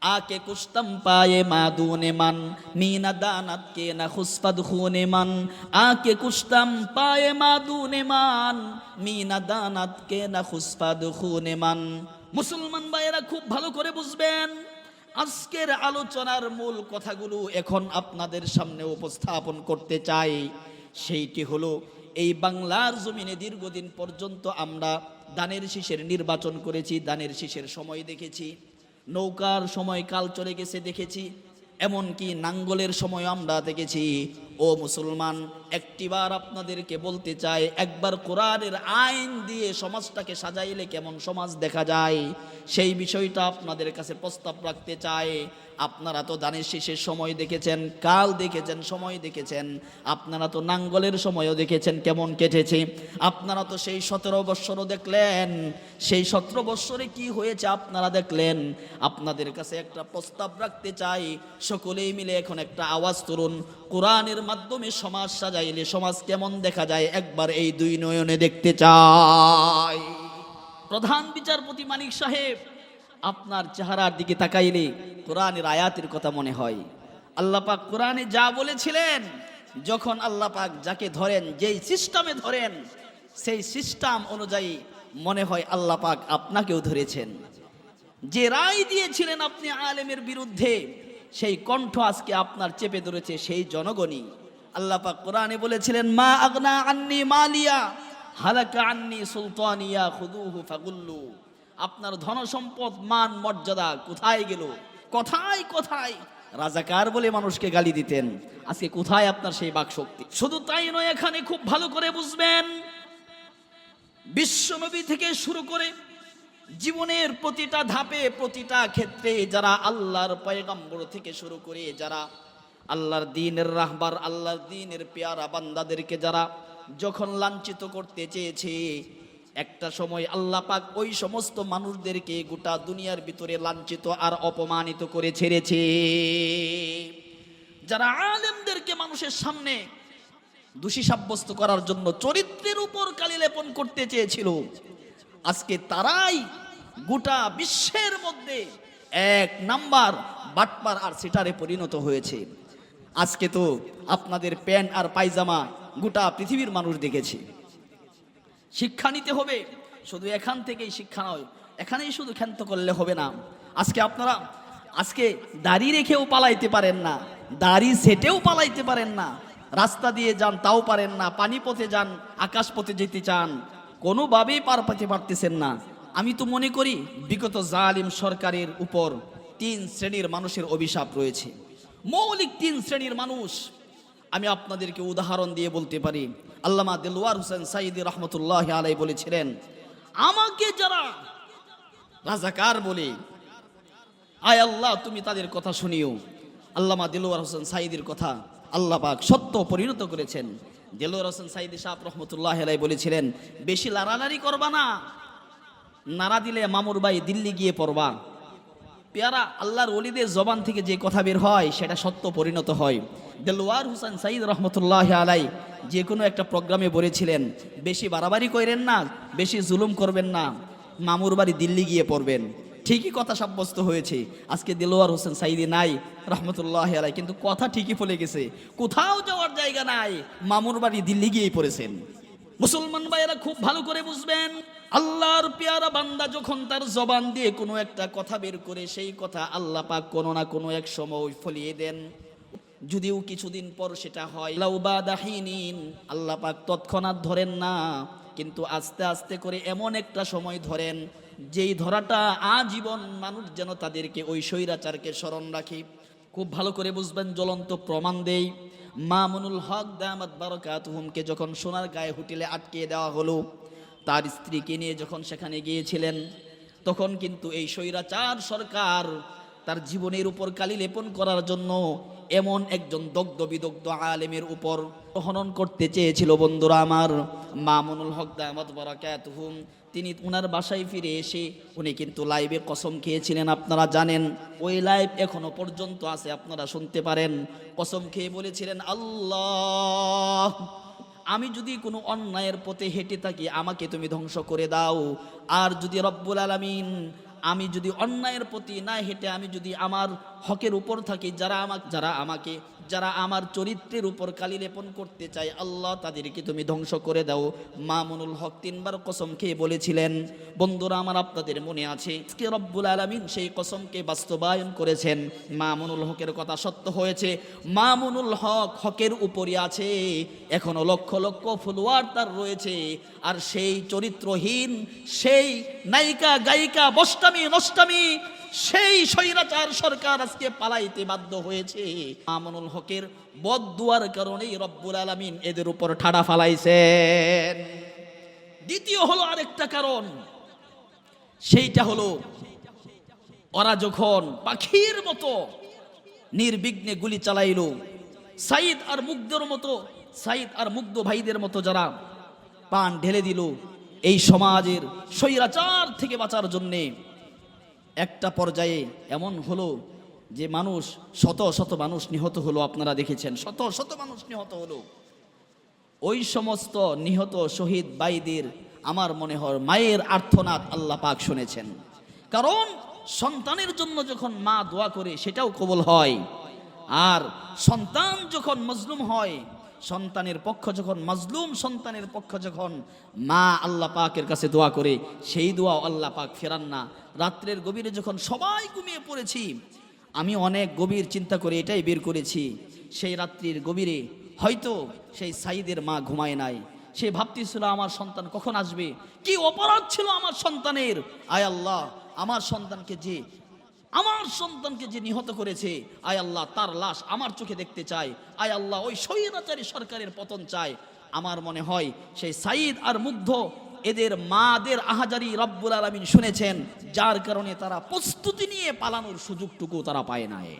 आके कुश्तम पाए मादूने मन मीना दानत के न खुस्फद खूने मन आके कुश्तम पाए मादूने मन मीना दानत के न खुस्फद खूने मन। মুসলমান ভাইয়েরা খুব ভালো করে বুঝবেন, আজকের আলোচনার মূল কথাগুলো এখন আপনাদের সামনে উপস্থাপন করতে চাই। সেইটি হলো, এই বাংলার জমিনে দীর্ঘদিন পর্যন্ত আমরা দানের শীষের নির্বাচন করেছি, দানের শীষের সময় দেখেছি, নৌকার সময় কাল চলে গেছে দেখেছি, এমনকি নাঙ্গলের সময় আমরা দেখেছি। ও মুসলমান, একটিবার আপনাদেরকে বলতে চাই, একবার কোরআনের আইন দিয়ে সমাজটাকে সাজাইলে কেমন সমাজ দেখা যায়, সেই বিষয়টা আপনাদের কাছে প্রস্তাব রাখতে চাই। আপনারা তো দানের শীষের সময় দেখেছেন, কাল দেখেছেন, সময় দেখেছেন, আপনারা তো নাঙ্গলের সময়ও দেখেছেন কেমন কেটেছে। আপনারা তো সেই 17 বৎসরও দেখলেন, সেই 17 বৎসরে কি হয়েছে আপনারা দেখলেন। আপনাদের কাছে একটা প্রস্তাব রাখতে চাই, সকলেই মিলে এখন একটা আওয়াজ তুলুন, কোরআনের মাধ্যমে সমাজ সাজাইলে সমাজ কেমন দেখা যায় একবার এই দুই নয়নে দেখতে চাই। প্রধান বিচারপতি মানিক সাহেব, আপনার চেহারার দিকে তাকাইলে কোরআনের আয়াতের কথা মনে হয়। আল্লাহ পাক কোরআনে যা বলেছিলেন, যখন আল্লাহ পাক যাকে ধরেন, যেই সিস্টেমে ধরেন, সেই সিস্টেম অনুযায়ী মনে হয় আল্লাহ পাক আপনাকেও ধরেছেন। যে রায় দিয়েছিলেন আপনি আলেমের বিরুদ্ধে, সেই কণ্ঠ আজকে আপনার চেপে ধরেছে সেই জনগণই। আল্লাহ পাক কোরআনে বলেছিলেন, মা আগনা আন্নি মালিয়া হালাকা আন্নি সুলতানিয়া খুদুহু ফাগুল্লু। আপনার ধন সম্পদ, মান মর্যাদা কোথায় গেল? কোথায় কোথায় রাজাকার বলে মানুষকে গালি দিতেন, আজকে কোথায় আপনার সেই বাকশক্তি? শুধু তাই নয়, এখানে খুব ভালো করে বুঝবেন, বিশ্বনবী থেকে শুরু করে জীবনের প্রতিটা ধাপে, প্রতিটা ক্ষেত্রে যারা আল্লাহর পয়গম্বর থেকে শুরু করে যারা আল্লাহর দ্বীনের রাহবার, আল্লাহর দ্বীনের পেয়ারা বান্দাদেরকে যারা যখন লাঞ্ছিত করতে চেয়েছে, একটা সময় আল্লাহ পাক ওই সমস্ত মানুষদেরকে গোটা দুনিয়ার ভিতরে লাঞ্ছিত আর অপমানিত করে ছেড়েছে। যারা আলেমদেরকে মানুষের সামনে দোষী সাব্যস্ত করার জন্য চরিত্রের উপর কালি লেপন করতে চেয়েছিল, আজকে তারাই গোটা বিশ্বের মধ্যে এক নাম্বার বাটপার আর সিটারে পরিণত হয়েছে। আজকে তো আপনাদের প্যান্ট আর পায়জামা গোটা পৃথিবীর মানুষ দেখেছে। শিক্ষা নিতে হবে, শুধু এখান থেকেই শিক্ষা নয়, এখানেই শুধু ক্ষান্ত করলে হবে না। আজকে আপনারা দাড়ি রেখেও পালাইতে পারেন না, দাড়ি সেটেও পালাইতে পারেন না, রাস্তা দিয়ে যান তাও পারেন না, পানি পথে যান, আকাশ পথে যেতে চান, কোনোভাবেই পার পেতে পারতেছেন না। আমি তো মনে করি বিগত জালিম সরকারের উপর 3 শ্রেণীর মানুষের অভিশাপ রয়েছে, মৌলিক 3 শ্রেণীর মানুষ। আমি আপনাদেরকে উদাহরণ দিয়ে বলতে পারি। আল্লামা দেলোয়ার হোসেন সাঈদী রহমতুল্লাহ আলাইহি বলেছিলেন, আমাকে যারা রাজাকার বলে, আয় আল্লাহ তুমি তাদের কথা শুনিও। আল্লামা দেলোয়ার হোসেন সাঈদীর কথা আল্লাহ পাক সত্য পরিণত করেছেন। দেলোয়ার হোসেন সাঈদী সাহেব রহমতুল্লাহ আলাইহি বলেছিলেন, বেশি লাড়ালাড়ি করবা না, নাড়া দিলে মামুর ভাই দিল্লি গিয়ে পড়বা। পেয়ারা আল্লাহর ওলিদের জবান থেকে যে কথা বের হয় সেটা সত্য পরিণত হয়। দেলোয়ার হোসেন সাঈদ রহমতুল্লাহ আলাইহি যে কোনো একটা প্রোগ্রামে বলেছিলেন, বেশি বাড়াবাড়ি করেন না, বেশি জুলুম করবেন না, মামুর বাড়ি দিল্লি গিয়ে পড়বেন। ঠিকই কথা সাব্যস্ত হয়েছে। আজকে দেলোয়ার হোসেন সাঈদী নাই রহমতুল্লাহ আলাইহি, কিন্তু কথা ঠিকই ফলে গেছে, কোথাও যাওয়ার জায়গা নাই, মামুর বাড়ি দিল্লি গিয়েই পড়েছেন। মুসলমান ভাইয়েরা খুব ভালো করে বুঝবেন, আল্লাহর পেয়ারা বান্দা যখন তার জবান দিয়ে কোনো একটা কথা বের করে, সেই কথা আল্লাহ পাক কোনো না কোনো এক সময় ফলিয়ে দেন। যদিও কিছুদিন পর সেটা হয় লাউবাদাহিনিন, আল্লাহ পাক তৎক্ষণাৎ ধরেন না, কিন্তু আস্তে আস্তে করে এমন একটা সময় ধরেন, যেই ধরাটা আজীবন মানুষ যেন তাদেরকে ওই স্বৈরাচারকে স্মরণ রাখে। খুব ভালো করে বুঝবেন, জ্বলন্ত প্রমাণ দেই। মামুনুল হক দামাত বারাকাতুহুমকে যখন সোনার গায়ে হোটেলে আটকে দেওয়া হলো, তার স্ত্রীকে নিয়ে যখন সেখানে গিয়েছিলেন, তখন কিন্তু এই স্বৈরাচার সরকার তার জীবনের উপর কালি লেপন করার জন্য এমন একজন দগ্ধ বিদগ্ধ আলেমের উপর হনন করতে চেয়েছিল। বন্ধুরা আমার, মামুনুল হক দামাত বারাকাতুহুম তিনি ওনার বাসায় ফিরে এসে উনি কিন্তু লাইভে কসম খেয়েছিলেন, আপনারা জানেন, ওই লাইভ এখনো পর্যন্ত আছে, আপনারা শুনতে পারেন। কসম খেয়ে বলেছিলেন, আল্লাহ, আমি যদি কোনো অন্যায়ের পথে হেঁটে থাকি আমাকে তুমি ধ্বংস করে দাও, আর যদি রব্বুল আলামিন আমি যদি অন্যায়ের প্রতি না হেঁটে আমি যদি আমার হকের উপর থাকি, যারা আমার চরিত্রের উপর কালি লেপন করতে চায়, আল্লাহ তাদেরকে তুমি ধ্বংস করে দাও। মামুনুল হক 3 বার কসম খেয়ে বলেছিলেন। বন্ধুরা আমার, আপনাদের মনে আছে আজকে রব্বুল আলামিন সেই কসমকে বাস্তবায়ন করেছেন। মামুনুল হকের কথা সত্য হয়েছে। মামুনুল হক হকের উপরই আছে, এখনো লক্ষ লক্ষ ফলোয়ার তার রয়েছে। আর সেই চরিত্রহীন, সেই নায়িকা গায়িকা বস্তামি নষ্টামি, সেই স্বৈরাচার সরকার আজকে পালাইতে বাধ্য হয়েছে। মামুনুল হকের বদদুয়ার কারণেই রব্বুল আলামিন এদের উপর ঠাড়া ফালাইছেন। দ্বিতীয় হলো আরেকটা কারণ, সেইটা হলো ওরা যখন পাখির মতো নির্বিঘ্নে গুলি চালাইল, সাইদ আর মুগ্ধ ভাইদের মতো যারা পান ঢেলে দিল এই সমাজের স্বৈরাচার থেকে বাঁচার জন্যে, একটা পর্যায়ে এমন হলো যে শত শত মানুষ নিহত হলো। আপনারা দেখেছেন, শত শত মানুষ নিহত হলো। ওই সমস্ত নিহত শহীদ ভাইদের আমার মনে হয় মায়ের আর্তনাদ আল্লাহ পাক শুনেছেন। কারণ সন্তানের জন্য যখন মা দোয়া করে সেটাও কবুল হয়। আর সন্তান যখন মজলুম হয়, সন্তানের পক্ষ যখন মা আল্লাহ পাকের কাছে দোয়া করে, সেই দোয়াও আল্লাহ পাক ফেরান না। রাত্রের গভীরে যখন সবাই ঘুমিয়ে পড়েছি, আমি অনেক গভীর চিন্তা করে এটাই বের করেছি, সেই রাত্রির গভীরে হয়তো সেই সাইদের মা ঘুমায় নাই। সে ভাবতেছিল আমার সন্তান কখন আসবে, কি অপরাধ ছিল আমার সন্তানের। আয় আল্লাহ, আমার সন্তানকে যে নিহত করেছে, আয় আল্লাহ তার লাশ আমার চোখে দেখতে চাই। আয় আল্লাহ, ওই স্বৈরাচারী সরকারের পতন চাই। আমার মনে হয় সেই সাইদ আর মুগ্ধ এদের মাদের আহাজারি রব্বুল আলামিন শুনেছেন, যার কারণে তারা প্রস্তুতি নিয়ে পালানোর সুযোগটুকু তারা পায় নাই।